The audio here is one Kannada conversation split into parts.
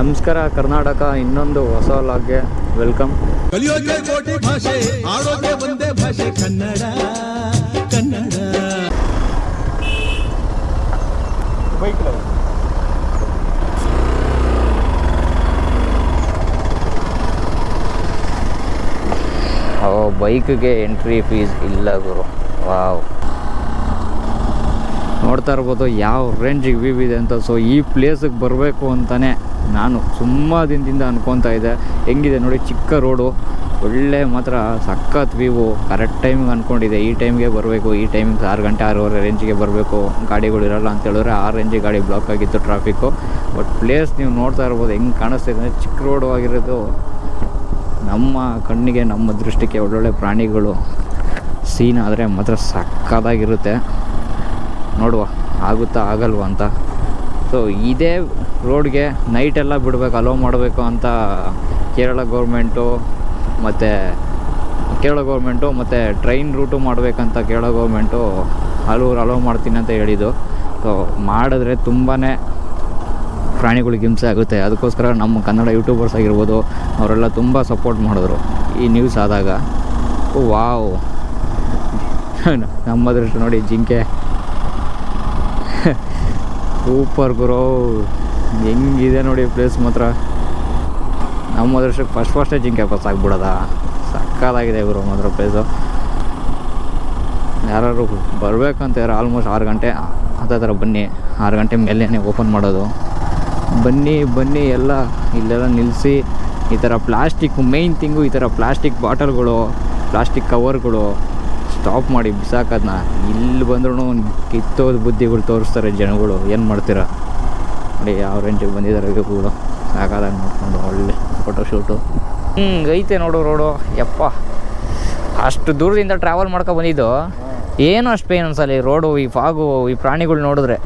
ನಮಸ್ಕಾರ ಕರ್ನಾಟಕ, ಇನ್ನೊಂದು ಹೊಸ ಲಾಗ್ಗೆ ವೆಲ್ಕಮ್. ಕಲಿಯೋಕೆ ಕೋಟಿ ಭಾಷೆ, ಆಡೋಕೆ ಒಂದೇ ಭಾಷೆ ಕನ್ನಡ ಕನ್ನಡ. ಬೈಕ್ಗೆ ಎಂಟ್ರಿ ಫೀಸ್ ಇಲ್ಲ ಗುರು. ವಾವ್, ನೋಡ್ತಾ ಇರ್ಬೋದು ಯಾವ ರೇಂಜಿಗೆ ವ್ಯೂ ಇದೆ ಅಂತ. ಸೊ ಈ ಪ್ಲೇಸಿಗೆ ಬರಬೇಕು ಅಂತಲೇ ನಾನು ತುಂಬ ದಿನದಿಂದ ಅನ್ಕೊತಾ ಇದ್ದೆ. ಹೆಂಗಿದೆ ನೋಡಿ, ಚಿಕ್ಕ ರೋಡು, ಒಳ್ಳೆ ಮಾತ್ರ ಸಖತ್ ವ್ಯೂ. ಕರೆಕ್ಟ್ ಟೈಮಿಗೆ ಅಂದ್ಕೊಂಡಿದ್ದೆ, ಈ ಟೈಮ್ಗೆ ಬರಬೇಕು, ಈ ಟೈಮಿಗೆ 6 ಗಂಟೆ 6:30 ರೇಂಜಿಗೆ ಬರಬೇಕು, ಗಾಡಿಗಳು ಇರೋಲ್ಲ ಅಂತ ಹೇಳಿದ್ರೆ 6 ರೇಂಜಿಗೆ ಗಾಡಿ ಬ್ಲಾಕ್ ಆಗಿತ್ತು ಟ್ರಾಫಿಕ್ಕು. ಬಟ್ ಪ್ಲೇಸ್ ನೀವು ನೋಡ್ತಾ ಇರ್ಬೋದು ಹೆಂಗೆ ಕಾಣಿಸ್ತಿದೆ. ಚಿಕ್ಕ ರೋಡು ಆಗಿರೋದು ನಮ್ಮ ಕಣ್ಣಿಗೆ, ನಮ್ಮ ದೃಷ್ಟಿಗೆ ಒಳ್ಳೊಳ್ಳೆ ಪ್ರಾಣಿಗಳು ಸೀನ್ ಆದರೆ ಮಾತ್ರ ಸಕ್ಕತ್ತಾಗಿರುತ್ತೆ. ನೋಡುವ ಆಗುತ್ತಾ ಆಗಲ್ವ ಅಂತ. ಸೊ ಇದೇ ರೋಡ್ಗೆ ನೈಟೆಲ್ಲ ಬಿಡಬೇಕು, ಅಲೋ ಮಾಡಬೇಕು ಅಂತ ಕೇರಳ ಗೌರ್ಮೆಂಟು ಮತ್ತು ಟ್ರೈನ್ ರೂಟು ಮಾಡಬೇಕಂತ ಕೇರಳ ಗೌರ್ಮೆಂಟು ಅಲೋ ಮಾಡ್ತೀನಿ ಅಂತ ಹೇಳಿದ್ದು. ಸೊ ಮಾಡಿದ್ರೆ ತುಂಬಾ ಪ್ರಾಣಿಗಳಿಗೆ ಹಿಂಸೆ ಆಗುತ್ತೆ. ಅದಕ್ಕೋಸ್ಕರ ನಮ್ಮ ಕನ್ನಡ ಯೂಟ್ಯೂಬರ್ಸ್ ಆಗಿರ್ಬೋದು ಅವರೆಲ್ಲ ತುಂಬ ಸಪೋರ್ಟ್ ಮಾಡಿದ್ರು ಈ ನ್ಯೂಸ್ ಆದಾಗ. ವಾವ್, ನಮ್ಮ ದೃಷ್ಟಿ ನೋಡಿ, ಜಿಂಕೆ ಸೂಪರ್ ಗುರು, ಹೆಂಗಿದೆ ನೋಡಿ ಪ್ಲೇಸ್ ಮಾತ್ರ. ನಮ್ಮ ದೃಷ್ಟಕ್ಕೆ ಫಸ್ಟೇ ಜಿಂಕೆ ಪಾಸ್ ಆಗ್ಬಿಡೋದ, ಸಕ್ಕತ್ತಾಗಿದೆ ಗುರು ಮಾತ್ರ ಪ್ಲೇಸು. ಯಾರು ಬರಬೇಕಂತ ಯಾರು ಆಲ್ಮೋಸ್ಟ್ 6 ಗಂಟೆ ಅದೇ ಥರ ಬನ್ನಿ. 6 ಗಂಟೆ ಮೇಲೇ ಓಪನ್ ಮಾಡೋದು. ಬನ್ನಿ ಎಲ್ಲ ಇಲ್ಲೆಲ್ಲ ನಿಲ್ಲಿಸಿ. ಈ ಥರ ಪ್ಲಾಸ್ಟಿಕ್ ಮೇಯ್ನ್ ಥಿಂಗು, ಈ ಥರ ಪ್ಲಾಸ್ಟಿಕ್ ಬಾಟಲ್ಗಳು, ಪ್ಲಾಸ್ಟಿಕ್ ಕವರ್ಗಳು ಸ್ಟಾಪ್ ಮಾಡಿ ಬಿಸಾಕೋದನ್ನ. ಇಲ್ಲಿ ಬಂದ್ರೂ ಕಿತ್ತೋದು ಬುದ್ಧಿಗಳು ತೋರಿಸ್ತಾರೆ ಜನಗಳು. ಏನು ಮಾಡ್ತೀರಾ ನೋಡಿ, ಯಾವ ರೇಂಜಿಗೆ ಬಂದಿದ್ದಾರೆ ಇವುಗಳು. ಸಾಕಾದಾಗ ನೋಡ್ಕೊಂಡು ಒಳ್ಳೆ ಫೋಟೋಶೂಟು ಐತೆ ನೋಡು ರೋಡು. ಯಪ್ಪ, ಅಷ್ಟು ದೂರದಿಂದ ಟ್ರಾವೆಲ್ ಮಾಡ್ಕೊ ಬಂದಿದ್ದು ಏನು ಅಷ್ಟು ಪೇನ್ ಅನ್ಸಲ್ಲ. ಈ ರೋಡು, ಈ ಫಾಗು, ಈ ಪ್ರಾಣಿಗಳು ನೋಡಿದ್ರೆ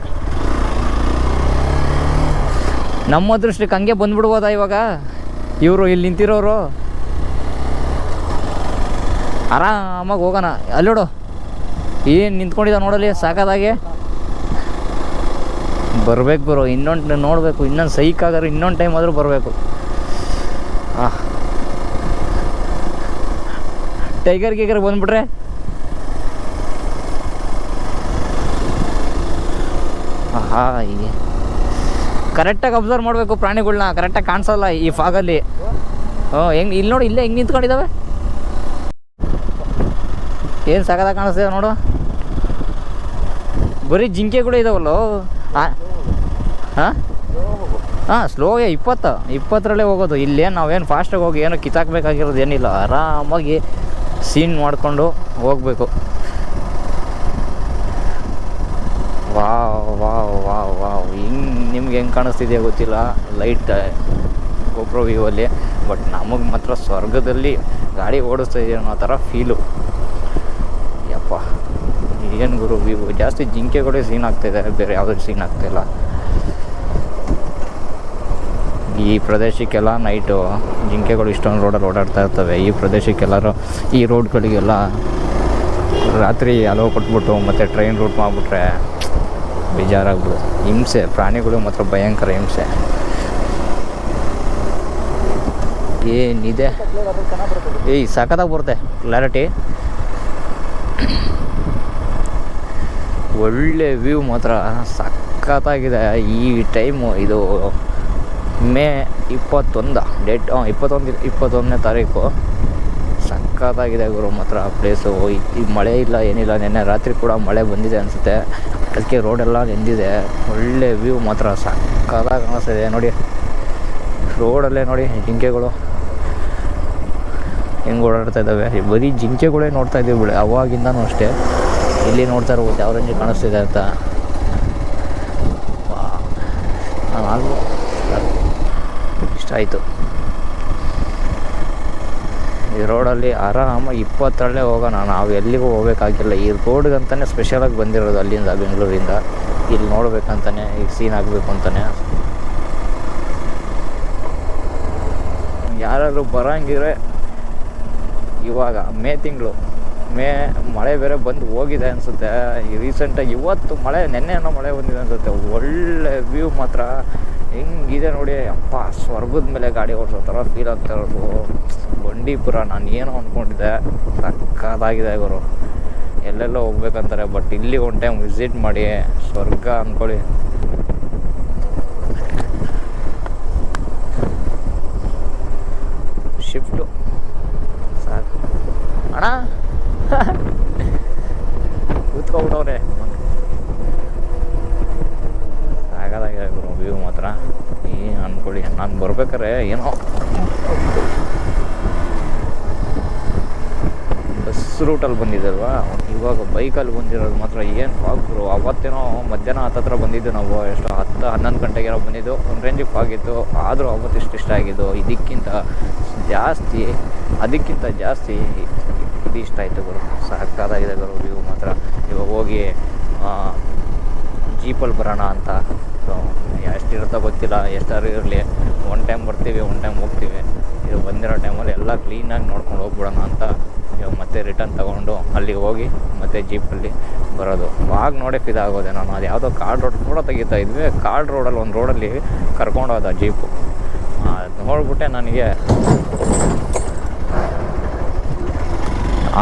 ನಮ್ಮ ದೃಷ್ಟಿಗೆ ಹಂಗೆ ಬಂದ್ಬಿಡ್ಬೋದಾ ಇವಾಗ. ಇವರು ಇಲ್ಲಿ ನಿಂತಿರೋರು ಆರಾಮಾಗಿ ಹೋಗೋಣ. ಅಲ್ಲೋಡು ಏನು ನಿಂತ್ಕೊಂಡಿದ್ದ ನೋಡಲಿ, ಸಾಕಾದಾಗೆ ಬರಬೇಕು ಗುರು. ಇನ್ನೊಂದು ನೋಡಬೇಕು, ಇನ್ನೊಂದು ಸೈಕಾಗಾದ್ರೆ ಇನ್ನೊಂದು ಟೈಮ್ ಆದರೂ ಬರಬೇಕು. ಟೈಗರ್ ಬಂದ್ಬಿಟ್ರೆ ಹೀಗೆ ಕರೆಕ್ಟಾಗಿ ಅಬ್ಸರ್ವ್ ಮಾಡಬೇಕು ಪ್ರಾಣಿಗಳ್ನ. ಕರೆಕ್ಟಾಗಿ ಕಾಣಿಸಲ್ಲ ಈ ಫಾಗಲ್ಲಿ. ಹೆಂಗೆ ಇಲ್ಲಿ ನೋಡಿ, ಇಲ್ಲೇ ಹೆಂಗೆ ನಿಂತ್ಕೊಂಡಿದ್ದಾವೆ, ಏನು ಸಾಕಾದಾಗ ಕಾಣಿಸ್ತೇವೆ ನೋಡು. ಬರೀ ಜಿಂಕೆಗಳು ಇದಾವಲ್ಲೋ. ಸ್ಲೋಗೆ 20ರಲ್ಲೇ ಹೋಗೋದು. ಇಲ್ಲೇನು ನಾವೇನು ಫಾಸ್ಟಾಗಿ ಹೋಗಿ ಏನೋ ಕಿತ್ತಾಕಬೇಕಾಗಿರೋದು ಏನಿಲ್ಲ. ಆರಾಮಾಗಿ ಸೀನ್ ಮಾಡಿಕೊಂಡು ಹೋಗಬೇಕು. ವಾವ್ ನಿಮ್ಗೆ ಹೆಂಗೆ ಕಾಣಿಸ್ತಿದೆಯಾ ಗೊತ್ತಿಲ್ಲ ಲೈಟ್ ಗೋಪ್ರೋ ವ್ಯೂವಲ್ಲಿ. ಬಟ್ ನಮಗೆ ಮಾತ್ರ ಸ್ವರ್ಗದಲ್ಲಿ ಗಾಡಿ ಓಡಿಸ್ತಾ ಇದೆಯೋ ಅನ್ನೋ ಥರ ಫೀಲು. ಯಪ್ಪ, ಏನು ಗುರು ವ್ಯೂ. ಜಾಸ್ತಿ ಜಿಂಕೆಗಳೇ ಸೀನ್ ಆಗ್ತಾಯಿದೆ, ಬೇರೆ ಯಾವುದೇ ಸೀನ್ ಆಗ್ತಾಯಿಲ್ಲ. ಈ ಪ್ರದೇಶಕ್ಕೆಲ್ಲ ನೈಟು ಜಿಂಕೆಗಳು ಇಷ್ಟೊಂದು ರೋಡಲ್ಲಿ ಓಡಾಡ್ತಾ ಇರ್ತವೆ. ಈ ಪ್ರದೇಶಕ್ಕೆಲ್ಲರೂ, ಈ ರೋಡ್ಗಳಿಗೆಲ್ಲ ರಾತ್ರಿ ಅಲೋ ಕೊಟ್ಬಿಟ್ಟು ಮತ್ತು ಟ್ರೈನ್ ರೂಟ್ ಮಾಡಿಬಿಟ್ರೆ ಬೇಜಾರಾಗ್ಬಿಡು. ಹಿಂಸೆ, ಪ್ರಾಣಿಗಳು ಮಾತ್ರ ಭಯಂಕರ ಹಿಂಸೆ. ಏನಿದೆ ಸಖತ್ತಾಗಿ ಬರುತ್ತೆ ಕ್ಲಾರಿಟಿ. ಒಳ್ಳೆ ವ್ಯೂ ಮಾತ್ರ ಸಖತ್ತಾಗಿದೆ. ಈ ಟೈಮು ಇದು ಮೇ 21 ಡೇಟ್, 21ನೇ ತಾರೀಕು. ಸಖತ್ತಾಗಿದೆ ಗುರು ಮಾತ್ರ ಪ್ಲೇಸು. ಈಗ ಮಳೆ ಇಲ್ಲ ಏನಿಲ್ಲ, ನೆನ್ನೆ ರಾತ್ರಿ ಕೂಡ ಮಳೆ ಬಂದಿದೆ ಅನಿಸುತ್ತೆ, ಅದಕ್ಕೆ ರೋಡೆಲ್ಲ ನೆಂದಿದೆ. ಒಳ್ಳೆ ವ್ಯೂ ಮಾತ್ರ ಸಖತ್ತಾಗಿ ಕಾಣಿಸ್ತಿದೆ ನೋಡಿ. ರೋಡಲ್ಲೇ ನೋಡಿ ಜಿಂಕೆಗಳು ಹೆಂಗೆ ಓಡಾಡ್ತಾ ಇದ್ದಾವೆ. ಬರೀ ಜಿಂಕೆಗಳೇ ನೋಡ್ತಾ ಇದ್ದೀವಿ ಬಿಡಿ, ಅವಾಗಿಂದನೂ ಅಷ್ಟೇ. ಇಲ್ಲಿ ನೋಡ್ತಾ ಇರ್ಬೋದು ಯಾವ ರೇಂಜಿಗೆ ಕಾಣಿಸ್ತಿದೆ ಅಂತ. ನಾನು ಇಷ್ಟ ಆಯಿತು. ಈ ರೋಡಲ್ಲಿ ಆರಾಮಾಗಿ 20ರಲ್ಲೇ ಹೋಗೋಣ. ನಾವು ಎಲ್ಲಿಗೂ ಹೋಗ್ಬೇಕಾಗಿಲ್ಲ. ಈ ರೋಡ್ಗಂತಲೇ ಸ್ಪೆಷಲಾಗಿ ಬಂದಿರೋದು ಅಲ್ಲಿಂದ, ಬೆಂಗಳೂರಿಂದ. ಇಲ್ಲಿ ನೋಡ್ಬೇಕಂತಾನೆ, ಈಗ ಸೀನ್ ಆಗಬೇಕು ಅಂತಾನೆ. ಯಾರಾದರೂ ಬರೋಂಗಿದ್ರೆ ಇವಾಗ ಮೇ ಮಳೆ ಬೇರೆ ಬಂದು ಹೋಗಿದೆ ಅನಿಸುತ್ತೆ. ಈ ರೀಸೆಂಟಾಗಿ ಇವತ್ತು ಮಳೆ, ನೆನ್ನೆನೋ ಮಳೆ ಬಂದಿದೆ ಅನಿಸುತ್ತೆ. ಒಳ್ಳೆ ವ್ಯೂ ಮಾತ್ರ ಹೆಂಗಿದೆ ನೋಡಿ ಅಪ್ಪ, ಸ್ವರ್ಗದ ಮೇಲೆ ಗಾಡಿ ಓಡಿಸೋ ಥರ ಫೀಲ್ ಆಗ್ತಾ ಇರೋದು. ಬಂಡೀಪುರ ನಾನು ಏನೋ ಅಂದ್ಕೊಂಡಿದ್ದೆ, ಸಕ್ಕತ್ತಾಗಿದೆ ಗುರು. ಎಲ್ಲೆಲ್ಲೋ ಹೋಗ್ಬೇಕಂತಾರೆ, ಬಟ್ ಇಲ್ಲಿ ಒಂದು ಟೈಮ್ ವಿಸಿಟ್ ಮಾಡಿ ಸ್ವರ್ಗ ಅಂದ್ಕೊಳ್ಳಿ. ಶಿಫ್ಟು ಸಾಕು ಅಣ್ಣ ಕೂತ್ಕೊಬಿಟ್ಟವ್ರೆ. ಸಾಕಾಗಿದೆ ಗುರು ವ್ಯೂ ಮಾತ್ರ. ಏನು ಅಂದ್ಕೊಳ್ಳಿ, ನಾನು ಬರ್ಬೇಕಾರೆ ಏನೋ ಬಸ್ ರೂಟಲ್ಲಿ ಬಂದಿದ್ದಲ್ವಾ, ಇವಾಗ ಬೈಕಲ್ಲಿ ಬಂದಿರೋದು ಮಾತ್ರ ಏನು ಫಾಗ್ರು. ಅವತ್ತೇನೋ ಮಧ್ಯಾಹ್ನ ಹತ್ತತ್ರ ಬಂದಿದ್ದು ನಾವು, ಎಷ್ಟು 10-11 ಗಂಟೆಗೇನೋ ಬಂದಿದ್ದು. ಒಂದು ರೇಂಜಿಗೆ ಫಾಗಿತ್ತು, ಆದರೂ ಅವತ್ತು ಇಷ್ಟ ಆಗಿದ್ದು. ಅದಕ್ಕಿಂತ ಜಾಸ್ತಿ ಇದು ಇಷ್ಟ ಆಯಿತು ಗುರು. ಸಾಕಾಗಿದೆ ಗುರು ವ್ಯೂ ಮಾತ್ರ. ಇವಾಗ ಹೋಗಿ ಜೀಪಲ್ಲಿ ಬರೋಣ ಅಂತ. ಸೊ ಎಷ್ಟಿರುತ್ತೋ ಗೊತ್ತಿಲ್ಲ, ಎಷ್ಟಾರು ಇರಲಿ. ಒನ್ ಟೈಮ್ ಬರ್ತೀವಿ, ಒನ್ ಟೈಮ್ ಹೋಗ್ತೀವಿ. ಇದು ಬಂದಿರೋ ಟೈಮಲ್ಲಿ ಎಲ್ಲ ಕ್ಲೀನಾಗಿ ನೋಡ್ಕೊಂಡು ಹೋಗ್ಬಿಡೋಣ ಅಂತ ಇವಾಗ ಮತ್ತೆ ರಿಟರ್ನ್ ತೊಗೊಂಡು ಅಲ್ಲಿಗೆ ಹೋಗಿ ಮತ್ತೆ ಜೀಪಲ್ಲಿ ಬರೋದು. ಆಗ ನೋಡೇ ಫಿದಾಗೋದೆ ನಾನು. ಅದು ಯಾವುದೋ ಕಾರ್ಡ್ ರೋಡ್ ಕೂಡ ತೆಗಿತಾ ಇದ್ವಿ. ಕಾರ್ಡ್ ರೋಡಲ್ಲಿ ಒಂದು ರೋಡಲ್ಲಿ ಕರ್ಕೊಂಡೋದ ಜೀಪು. ಅದು ನೋಡ್ಬಿಟ್ಟೆ ನನಗೆ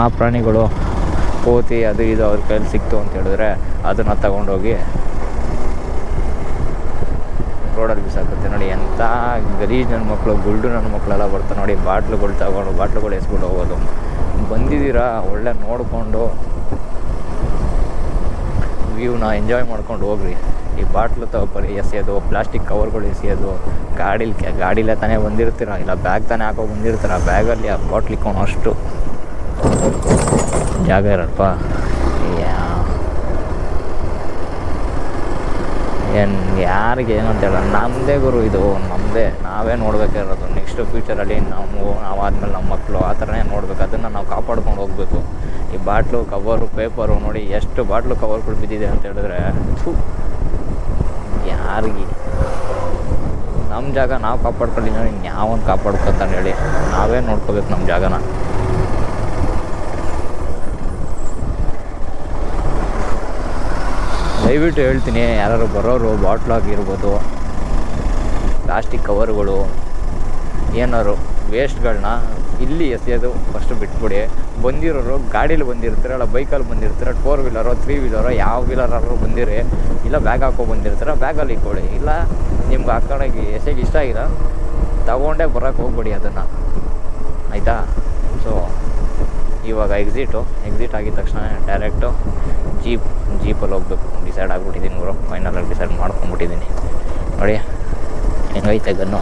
ಆ ಪ್ರಾಣಿಗಳು ಕೋತಿ ಅದು ಇದು ಅವ್ರ ಕೈಯಲ್ಲಿ ಸಿಕ್ತು ಅಂತ ಹೇಳಿದ್ರೆ ಅದನ್ನು ತಗೊಂಡೋಗಿ ರೋಡಲ್ಲಿ ಬಿಸಾಕುತ್ತೆ. ನೋಡಿ ಎಂಥ ಗಲೀಜ್ ನನ್ನ ಮಕ್ಕಳು, ಗುಲ್ಡು ನನ್ನ ಮಕ್ಕಳೆಲ್ಲ ಬರ್ತಾರೆ ನೋಡಿ. ಬಾಟ್ಲುಗಳು ಎಸ್ಬಿಟ್ಟು ಹೋಗೋದು. ಬಂದಿದ್ದೀರಾ, ಒಳ್ಳೆ ನೋಡಿಕೊಂಡು ವ್ಯೂನ ಎಂಜಾಯ್ ಮಾಡ್ಕೊಂಡು ಹೋಗ್ರಿ. ಈ ಬಾಟ್ಲು ಬರೀ ಎಸೆಯೋದು, ಪ್ಲಾಸ್ಟಿಕ್ ಕವರ್ಗಳು ಎಸೆಯೋದು, ಗಾಡೀಲೇ ತಾನೇ ಬಂದಿರ್ತೀರ, ಇಲ್ಲ ಬ್ಯಾಗ್ ತಾನೇ ಹಾಕೋ ಬಂದಿರ್ತೀರ. ಬ್ಯಾಗಲ್ಲಿ ಆ ಬಾಟ್ಲ್ ಇಕ್ಕೊಂಡು ಅಷ್ಟು ಜಾಗ ಇರಲ್ಪ. ಯಾರಿಗೆ ಏನಂತ ಹೇಳ, ನಮ್ಮದೇ ಗುರು ಇದು, ನಮ್ಮದೇ. ನಾವೇ ನೋಡಬೇಕಿರೋದು. ನೆಕ್ಸ್ಟ್ ಫ್ಯೂಚರಲ್ಲಿ ನಾವಾದ್ಮೇಲೆ ನಮ್ಮ ಮಕ್ಕಳು ಆ ಥರನೇ ನೋಡ್ಬೇಕು. ಅದನ್ನು ನಾವು ಕಾಪಾಡ್ಕೊಂಡು ಹೋಗಬೇಕು. ಈ ಬಾಟ್ಲು ಕವರು ಪೇಪರು ನೋಡಿ, ಎಷ್ಟು ಬಾಟ್ಲು ಕವರ್ಗಳು ಬಿದ್ದಿದೆ ಅಂತ ಹೇಳಿದ್ರೆ, ಯಾರಿಗೆ ನಮ್ಮ ಜಾಗ ನಾವು ಕಾಪಾಡ್ಕೊಳ್ಳಿ, ಇನ್ಯಾವೊಂದು ಕಾಪಾಡ್ಕೊಂತಾನೆ ಹೇಳಿ. ನಾವೇ ನೋಡ್ಕೋಬೇಕು ನಮ್ಮ ಜಾಗನ. ದಯವಿಟ್ಟು ಹೇಳ್ತೀನಿ, ಯಾರು ಬರೋರು ಬಾಟ್ಲಾಗಿರ್ಬೋದು, ಪ್ಲಾಸ್ಟಿಕ್ ಕವರ್ಗಳು, ಏನಾರು ವೇಸ್ಟ್ಗಳನ್ನ ಇಲ್ಲಿ ಎಸೆಯೋದು ಫಸ್ಟು ಬಿಟ್ಬಿಡಿ. ಬಂದಿರೋರು ಗಾಡೀಲಿ ಬಂದಿರ್ತೀರಲ್ಲ, ಬೈಕಲ್ಲಿ ಬಂದಿರ್ತೀರ, 4 ವೀಲರೋ 3 ವೀಲರೋ ಯಾವ ವೀಲರಾದ್ರೂ ಬಂದಿರಿ, ಇಲ್ಲ ಬ್ಯಾಗ್ ಹಾಕೋ ಬಂದಿರ್ತೀರ, ಬ್ಯಾಗಲ್ಲಿ ಇಟ್ಕೊಳ್ಳಿ. ಇಲ್ಲ ನಿಮ್ಗೆ ಹಾಕೋಣಕ್ಕೆ ಎಸೆಗೆ ಇಷ್ಟ ಆಗಿಲ್ಲ, ತಗೊಂಡೇ ಬರೋಕ್ಕೆ ಹೋಗ್ಬೇಡಿ ಅದನ್ನು, ಆಯಿತಾ? ಸೊ ಇವಾಗ ಎಕ್ಸಿಟ್ ಆಗಿದ ತಕ್ಷಣ ಡೈರೆಕ್ಟು ಜೀಪಲ್ಲಿ ಹೋಗ್ಬೇಕು ಡಿಸೈಡ್ ಆಗಿಬಿಟ್ಟಿದ್ದೀನಿ ಗುರು. ಫೈನಲಾಗಿ ಡಿಸೈಡ್ ಮಾಡ್ಕೊಂಡ್ಬಿಟ್ಟಿದ್ದೀನಿ. ನೋಡಿ ಹೆಂಗೈತೆ ಗನ್ನು.